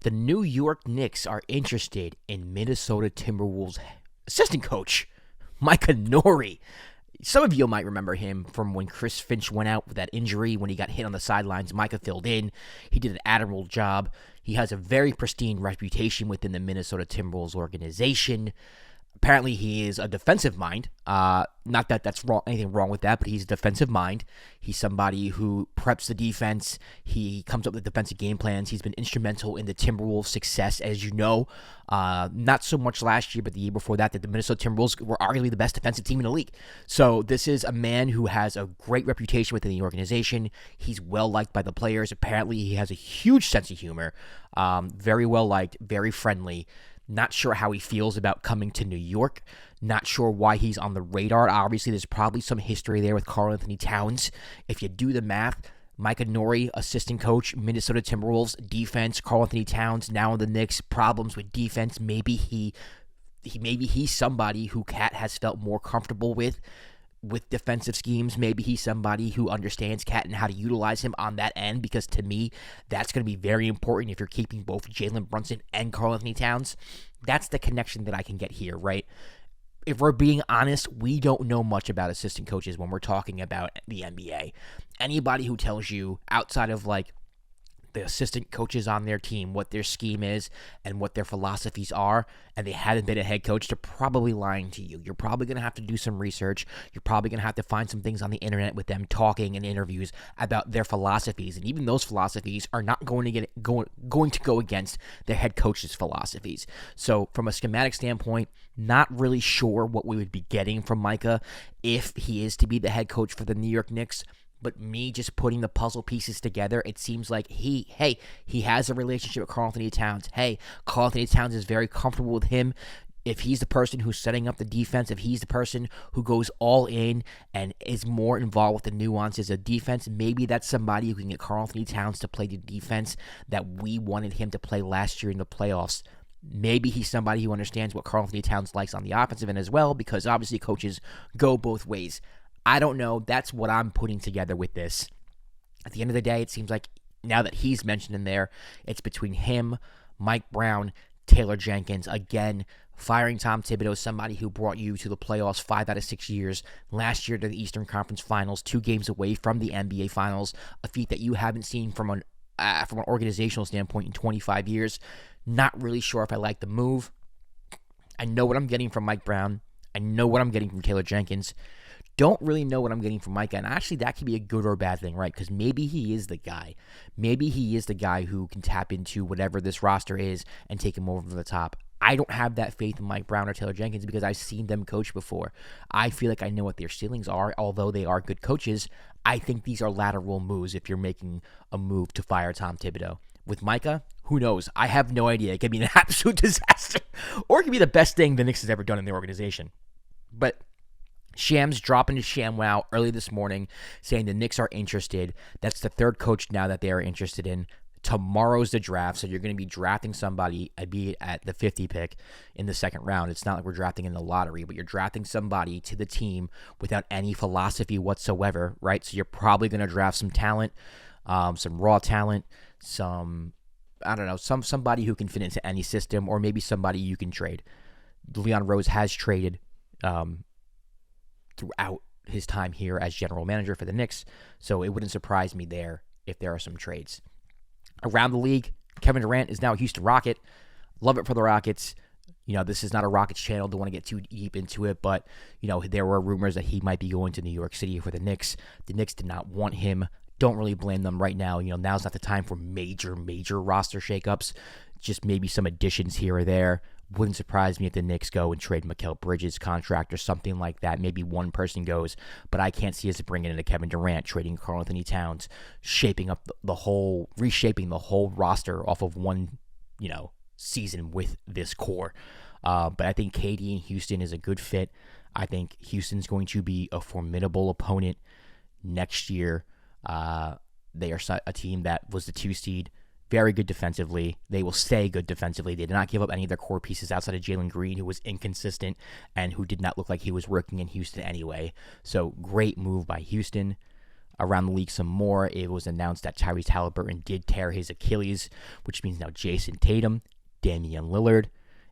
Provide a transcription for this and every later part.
The New York Knicks are interested in Minnesota Timberwolves assistant coach Micah Nori. Some of you might remember him from when Chris Finch went out with that injury when he got hit on the sidelines. Micah filled in. He did an admirable job. He has a very pristine reputation within the Minnesota Timberwolves organization. Apparently, he is a defensive mind. Not that that's anything wrong with that, but he's a defensive mind. He's somebody who preps the defense. He comes up with defensive game plans. He's been instrumental in the Timberwolves' success, as you know. Not so much last year, but the year before that the Minnesota Timberwolves were arguably the best defensive team in the league. So this is a man who has a great reputation within the organization. He's well-liked by the players. Apparently, he has a huge sense of humor. Very well-liked, very friendly. Not sure how he feels about coming to New York. Not sure why he's on the radar. Obviously, there's probably some history there with Karl-Anthony Towns. If you do the math, Micah Nori, assistant coach, Minnesota Timberwolves, defense, Karl-Anthony Towns, now in the Knicks, problems with defense. Maybe he's somebody who Cat has felt more comfortable with defensive schemes. Maybe he's somebody who understands Cat and how to utilize him on that end, because to me, that's going to be very important if you're keeping both Jalen Brunson and Karl-Anthony Towns. That's the connection that I can get here, right? If we're being honest, we don't know much about assistant coaches when we're talking about the NBA. Anybody who tells you outside of the assistant coaches on their team, what their scheme is and what their philosophies are, and they haven't been a head coach, they're probably lying to you. You're probably going to have to do some research. You're probably going to have to find some things on the internet with them talking in interviews about their philosophies, and even those philosophies are not going to go against their head coach's philosophies. So from a schematic standpoint, not really sure what we would be getting from Micah if he is to be the head coach for the New York Knicks. But me just putting the puzzle pieces together, it seems like he has a relationship with Karl-Anthony Towns. Hey, Karl-Anthony Towns is very comfortable with him. If he's the person who's setting up the defense, if he's the person who goes all in and is more involved with the nuances of defense, maybe that's somebody who can get Karl-Anthony Towns to play the defense that we wanted him to play last year in the playoffs. Maybe he's somebody who understands what Karl-Anthony Towns likes on the offensive end as well, because obviously coaches go both ways. I don't know. That's what I'm putting together with this. At the end of the day, it seems like now that he's mentioned in there, it's between him, Mike Brown, Taylor Jenkins. Again, firing Tom Thibodeau, somebody who brought you to the playoffs 5 out of 6 years. Last year to the Eastern Conference Finals, 2 games away from the NBA Finals, a feat that you haven't seen from an organizational standpoint in 25 years. Not really sure if I like the move. I know what I'm getting from Mike Brown. I know what I'm getting from Taylor Jenkins. Don't really know what I'm getting from Micah, and actually that could be a good or a bad thing, right? Because maybe he is the guy. Maybe he is the guy who can tap into whatever this roster is and take him over the top. I don't have that faith in Mike Brown or Taylor Jenkins because I've seen them coach before. I feel like I know what their ceilings are, although they are good coaches. I think these are lateral moves if you're making a move to fire Tom Thibodeau. With Micah, who knows? I have no idea. It could be an absolute disaster, or it could be the best thing the Knicks has ever done in their organization. But Shams dropping to ShamWow early this morning saying the Knicks are interested. That's the third coach now that they are interested in. Tomorrow's the draft, so you're going to be drafting somebody, be it at the 50 pick in the second round. It's not like we're drafting in the lottery, but you're drafting somebody to the team without any philosophy whatsoever, right? So you're probably going to draft some talent, some raw talent, somebody who can fit into any system, or maybe somebody you can trade. Leon Rose has traded throughout his time here as general manager for the Knicks, so it wouldn't surprise me there if there are some trades. Around the league, Kevin Durant is now a Houston Rocket. Love it for the Rockets. This is not a Rockets channel. Don't want to get too deep into it, but, there were rumors that he might be going to New York City for the Knicks. The Knicks did not want him. Don't really blame them right now. Now's not the time for major roster shakeups. Just maybe some additions here or there. Wouldn't surprise me if the Knicks go and trade Mikal Bridges' contract or something like that. Maybe one person goes, but I can't see us bringing in a Kevin Durant, trading Karl-Anthony Towns, reshaping the whole roster off of one, season with this core. But I think KD in Houston is a good fit. I think Houston's going to be a formidable opponent next year. They are a team that was the 2 seed. Very good defensively. They will stay good defensively. They did not give up any of their core pieces outside of Jalen Green, who was inconsistent and who did not look like he was working in Houston anyway. So great move by Houston. around the league some more. It was announced that Tyrese Halliburton did tear his Achilles, which means now Jason Tatum, Damian Lillard,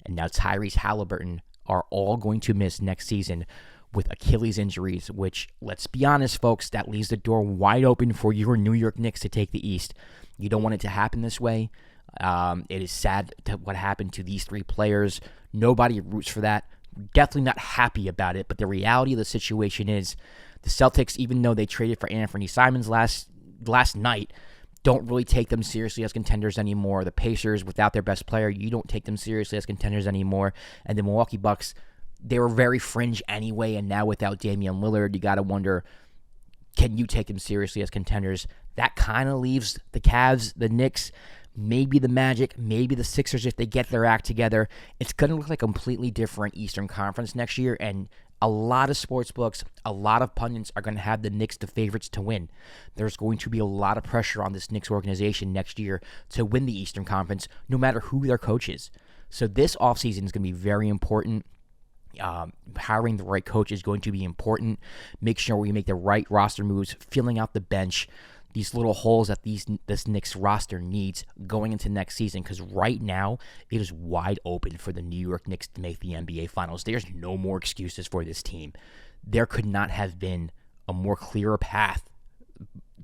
and now Tyrese Halliburton are all going to miss next season with Achilles injuries, which, let's be honest, folks, that leaves the door wide open for your New York Knicks to take the East. You don't want it to happen this way. It is sad what happened to these three players. Nobody roots for that. Definitely not happy about it, but the reality of the situation is the Celtics, even though they traded for Anthony Simons last night, don't really take them seriously as contenders anymore. The Pacers, without their best player, you don't take them seriously as contenders anymore. And the Milwaukee Bucks, they were very fringe anyway, and now without Damian Lillard, you got to wonder, can you take them seriously as contenders? That kind of leaves the Cavs, the Knicks, maybe the Magic, maybe the Sixers if they get their act together. It's going to look like a completely different Eastern Conference next year, and a lot of sports books, a lot of pundits are going to have the Knicks the favorites to win. There's going to be a lot of pressure on this Knicks organization next year to win the Eastern Conference, no matter who their coach is. So this offseason is going to be very important. Hiring the right coach is going to be important. Make sure we make the right roster moves, filling out the bench, these little holes that this Knicks roster needs going into next season, because right now it is wide open for the New York Knicks to make the NBA Finals. There's no more excuses for this team. There could not have been a more clearer path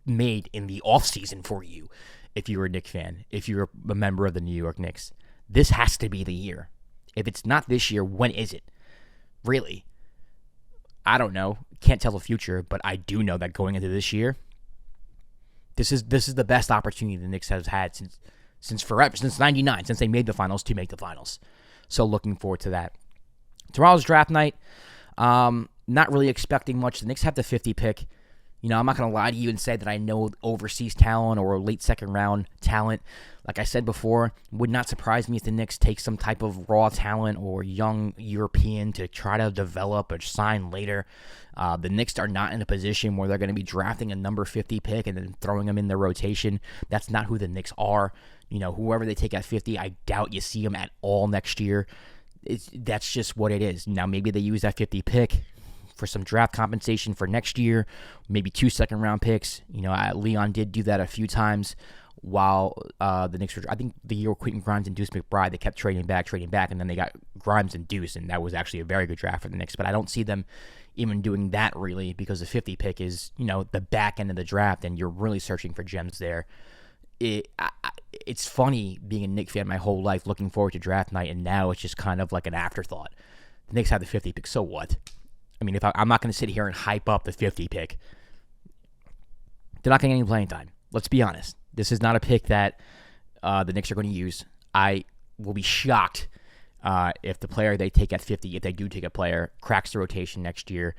made in the offseason for you if you're a Knicks fan, if you're a member of the New York Knicks. This has to be the year. If it's not this year, when is it? Really? I don't know. Can't tell the future, but I do know that going into this year, this is the best opportunity the Knicks have had since forever, since '99, since they made the finals to make the finals. So looking forward to that. Tomorrow's draft night. Not really expecting much. The Knicks have the 50 pick. You know, I'm not going to lie to you and say that I know overseas talent or late second round talent. Like I said before, would not surprise me if the Knicks take some type of raw talent or young European to try to develop or sign later. The Knicks are not in a position where they're going to be drafting a number 50 pick and then throwing them in their rotation. That's not who the Knicks are. You know, whoever they take at 50, I doubt you see them at all next year. That's just what it is. Now, maybe they use that 50 pick for some draft compensation for next year, maybe 2 second-round picks. You know, Leon did do that a few times while the Knicks were, I think the year Quentin Grimes and Deuce McBride, they kept trading back, and then they got Grimes and Deuce, and that was actually a very good draft for the Knicks. But I don't see them even doing that really, because the 50 pick is, you know, the back end of the draft, and you're really searching for gems there. It's funny being a Knicks fan my whole life, looking forward to draft night, and now it's just kind of like an afterthought. The Knicks have the 50 pick, so what? I mean, I'm not going to sit here and hype up the 50 pick. They're not getting any playing time. Let's be honest. This is not a pick that the Knicks are going to use. I will be shocked if the player they take at 50, if they do take a player, cracks the rotation next year.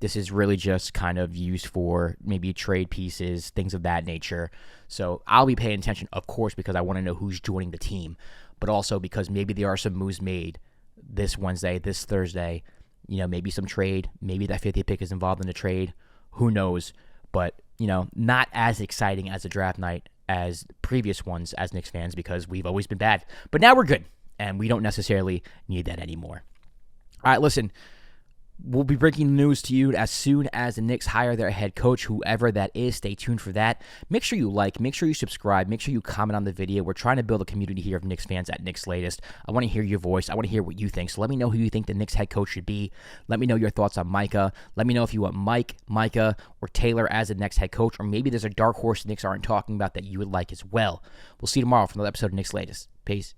This is really just kind of used for maybe trade pieces, things of that nature. So I'll be paying attention, of course, because I want to know who's joining the team, but also because maybe there are some moves made this Wednesday, this Thursday. You know, maybe some trade. Maybe that 50th pick is involved in a trade. Who knows? But, you know, not as exciting as a draft night as previous ones as Knicks fans, because we've always been bad. But now we're good, and we don't necessarily need that anymore. All right, listen. We'll be breaking the news to you as soon as the Knicks hire their head coach, whoever that is. Stay tuned for that. Make sure you like, make sure you subscribe, make sure you comment on the video. We're trying to build a community here of Knicks fans at Knicks Latest. I want to hear your voice. I want to hear what you think. So let me know who you think the Knicks head coach should be. Let me know your thoughts on Micah. Let me know if you want Micah, or Taylor as the next head coach, or maybe there's a dark horse the Knicks aren't talking about that you would like as well. We'll see you tomorrow for another episode of Knicks Latest. Peace.